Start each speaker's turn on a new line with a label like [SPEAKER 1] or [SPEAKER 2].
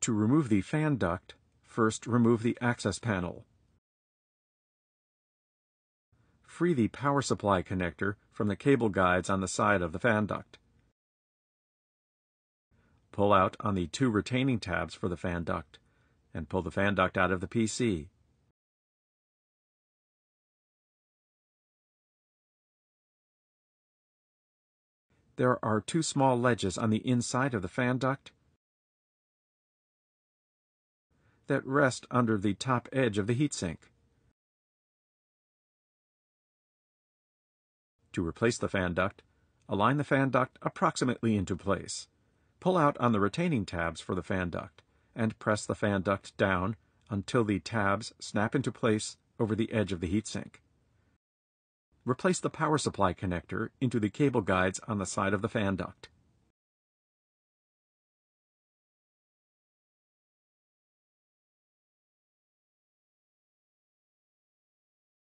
[SPEAKER 1] To remove the fan duct, first remove the access panel. Free the power supply connector from the cable guides on the side of the fan duct. Pull out on the two retaining tabs for the fan duct, and pull the fan duct out of the PC. There are two small ledges on the inside of the fan duct that rest under the top edge of the heatsink. To replace the fan duct, align the fan duct approximately into place. Pull out on the retaining tabs for the fan duct, and press the fan duct down until the tabs snap into place over the edge of the heatsink. Replace the power supply connector into the cable guides on the side of the fan duct.